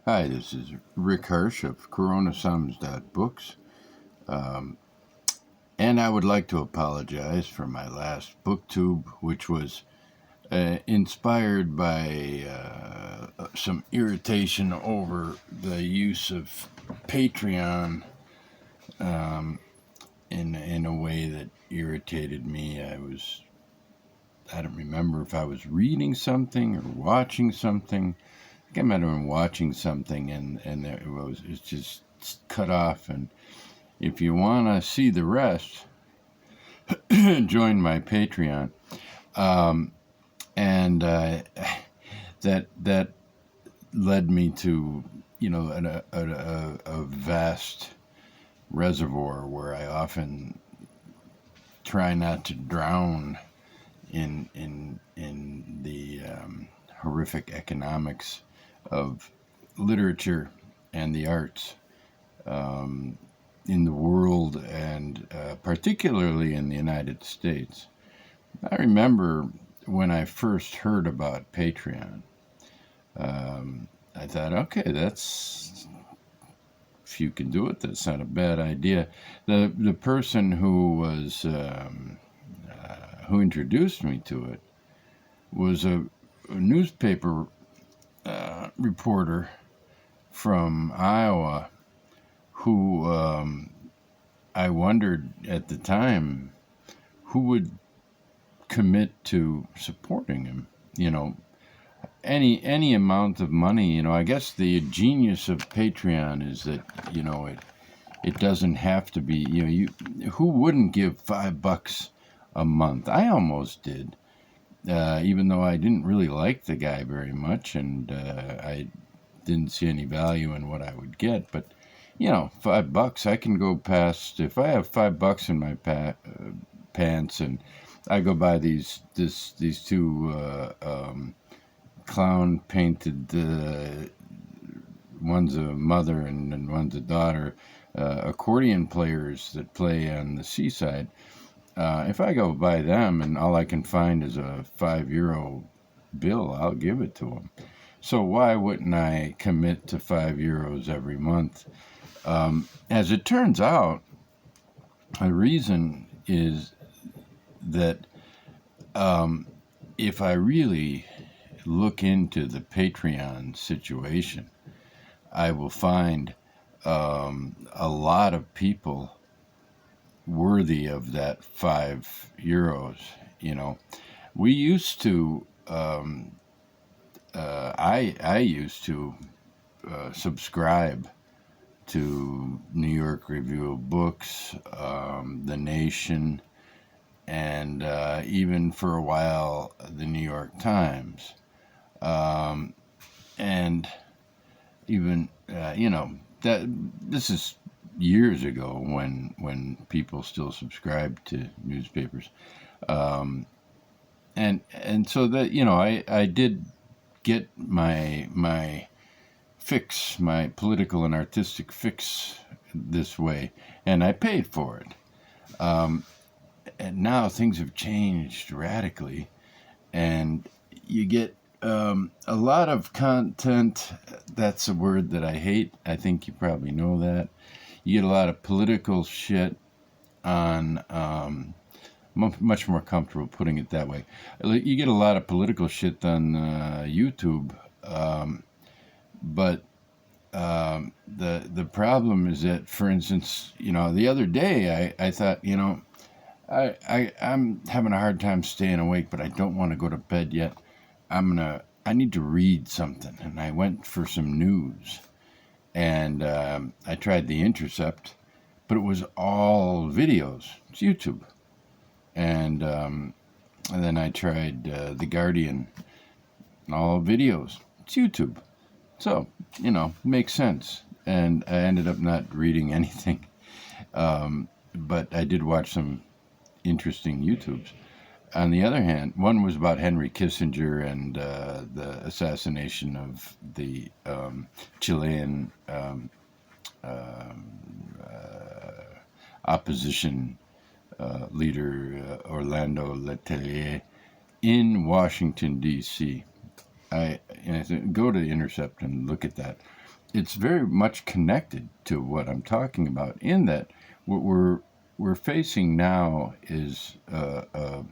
Hi, this is Rick Hirsch of CoronaSums.books, um, and I would like to apologize for my last booktube, which was inspired by some irritation over the use of Patreon in a way that irritated me. I don't remember if I was reading something or watching something. I think I might have been watching something, and it's just cut off. And if you want to see the rest, join my Patreon. Um, and that led me to a vast reservoir where I often try not to drown in the horrific economics of literature and the arts in the world, and particularly in the United States. I remember when I first heard about Patreon, I thought, okay, that's, if you can do it, that's not a bad idea. The person who introduced me to it was a newspaper reporter from Iowa who I wondered at the time who would commit to supporting him. Any amount of money. I guess the genius of Patreon is that it doesn't have to be. Who wouldn't give $5 a month? I almost did, even though I didn't really like the guy very much, and I didn't see any value in what I would get. But $5, I can go past. If I have $5 in my pants, and I go buy these two clown painted, one's a mother and one's a daughter, accordion players that play on the seaside. If I go buy them and all I can find is a €5 bill, I'll give it to them. So why wouldn't I commit to €5 every month? As it turns out, the reason is that if I really look into the Patreon situation, I will find a lot of people worthy of that €5. We used to. I used to subscribe to New York Review of Books, The Nation, and even for a while the New York Times, and even that this is years ago when people still subscribed to newspapers, and so that I did get my fix, my political and artistic fix this way, and I paid for it. And now things have changed radically, and you get a lot of content. That's a word that I hate. I think you probably know that. You get a lot of political shit on, much more comfortable putting it that way. You get a lot of political shit on YouTube, but the problem is that, for instance, the other day I thought, I'm having a hard time staying awake, but I don't want to go to bed yet. I need to read something, and I went for some news, and I tried The Intercept, but it was all videos. It's YouTube, and then I tried The Guardian, all videos. It's YouTube, so makes sense. And I ended up not reading anything, but I did watch some interesting YouTubes. On the other hand, one was about Henry Kissinger and the assassination of the Chilean opposition leader, Orlando Letelier, in Washington, D.C. I said, go to The Intercept and look at that. it's very much connected to what I'm talking about. In that, what we're facing now is a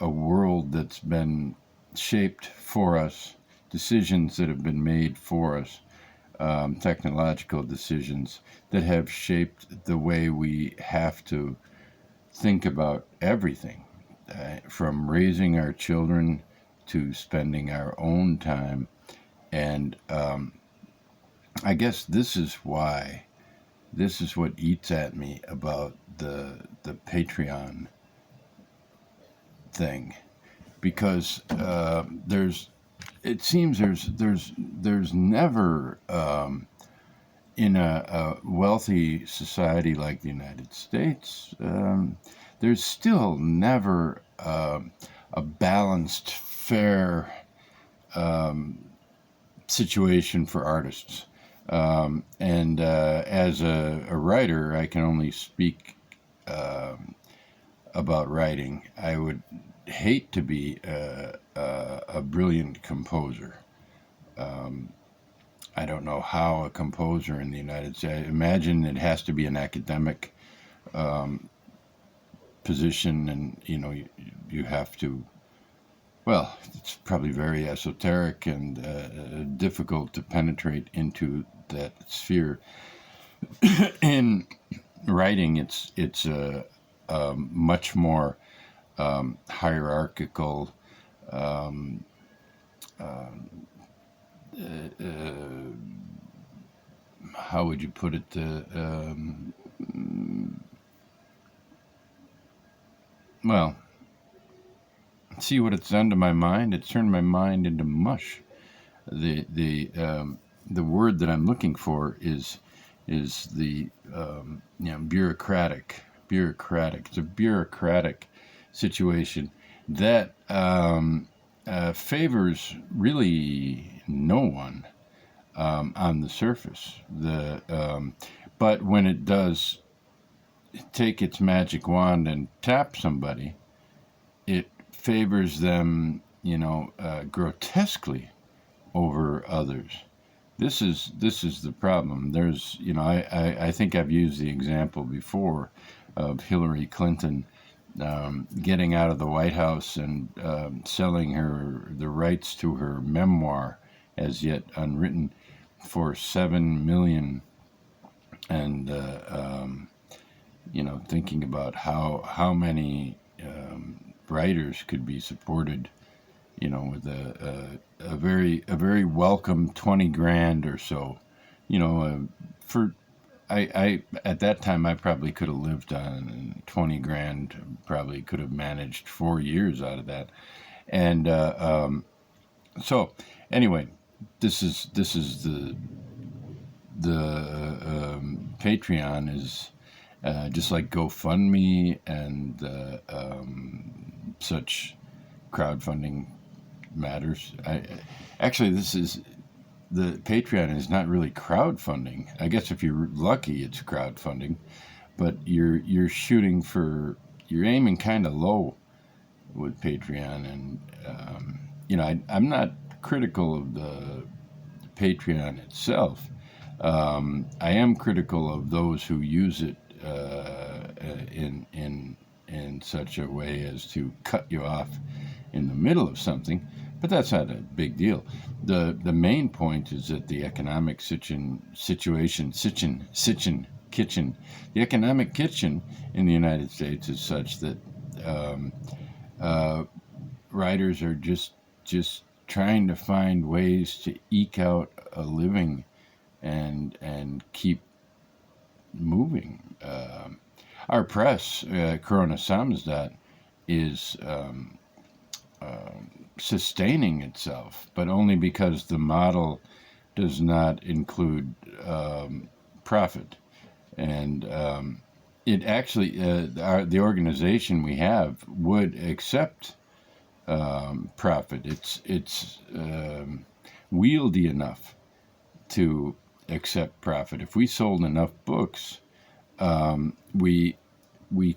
world that's been shaped for us, decisions that have been made for us, technological decisions that have shaped the way we have to think about everything, from raising our children to spending our own time. And I guess this is what eats at me about the Patreon thing, because it seems there's never, in a wealthy society like the United States, there's still never a balanced, fair situation for artists. And as a writer, I can only speak about writing. I would hate to be a brilliant composer. I don't know how a composer in the United States. I imagine it has to be an academic position, and you have to. Well, it's probably very esoteric and difficult to penetrate into that sphere. In writing, it's a much more hierarchical. Um, how would you put it? Well, see what it's done to my mind. It's turned my mind into mush. The word that I'm looking for is the bureaucratic. It's a bureaucratic situation that favors really no one on the surface. But when it does take its magic wand and tap somebody, it favors them, grotesquely over others. This is the problem. There's, I think I've used the example before of Hillary Clinton getting out of the White House and selling the rights to her memoir, as yet unwritten, for $7 million, and thinking about how many writers could be supported, with a very welcome 20 grand or so, for I at that time I probably could have lived on 20 grand, probably could have managed 4 years out of that. And so anyway, this is the Patreon is just like GoFundMe and such crowdfunding matters. Actually, the Patreon is not really crowdfunding. I guess if you're lucky, it's crowdfunding, but you're aiming kind of low with Patreon, and I'm not critical of the Patreon itself. I am critical of those who use it in such a way as to cut you off in the middle of something, but that's not a big deal. The main point is that the economic the economic kitchen in the United States is such that writers are just trying to find ways to eke out a living and keep moving. Our press, Corona Samizdat, is sustaining itself, but only because the model does not include profit. And it actually, the organization we have would accept profit. It's wieldy enough to accept profit. If we sold enough books, we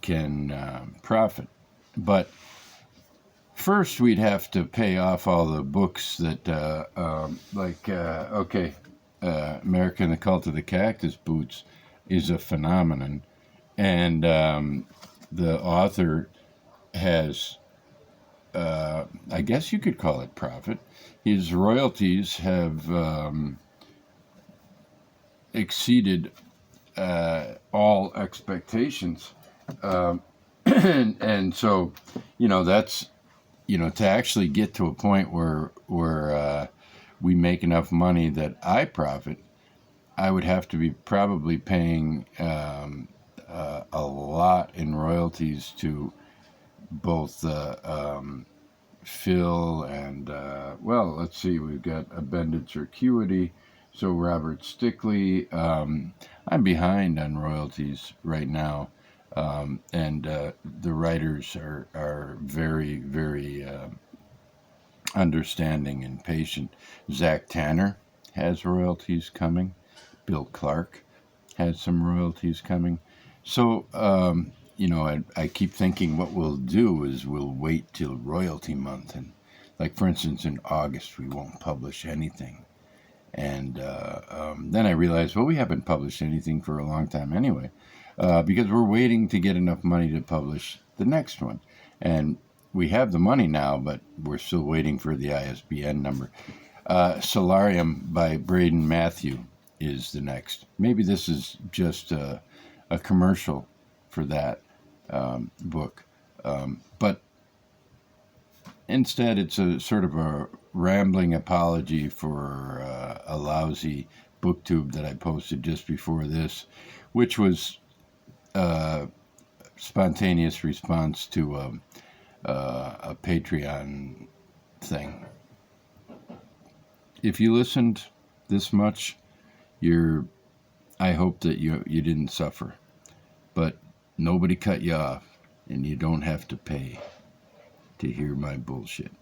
can profit. But first, we'd have to pay off all the books that, okay, America and the Cult of the Cactus Boots is a phenomenon, and the author has, I guess you could call it profit. His royalties have exceeded all expectations, and so, that's, to actually get to a point where we make enough money that I profit, I would have to be probably paying a lot in royalties to both Phil and, well, let's see, we've got Abundant Circuity, so Robert Stickley. I'm behind on royalties right now, and the writers are very, very understanding and patient. Zach Tanner has royalties coming. Bill Clark has some royalties coming. So, I keep thinking what we'll do is we'll wait till royalty month. And, like, for instance, in August, we won't publish anything. And then I realized, well, we haven't published anything for a long time anyway, because we're waiting to get enough money to publish the next one. And we have the money now, but we're still waiting for the ISBN number. Solarium by Braden Matthew is the next. Maybe this is just a commercial for that book. But instead, it's a sort of a rambling apology for a lousy booktube that I posted just before this, which was a spontaneous response to a Patreon thing. If you listened this much, I hope that you didn't suffer, but nobody cut you off, and you don't have to pay to hear my bullshit.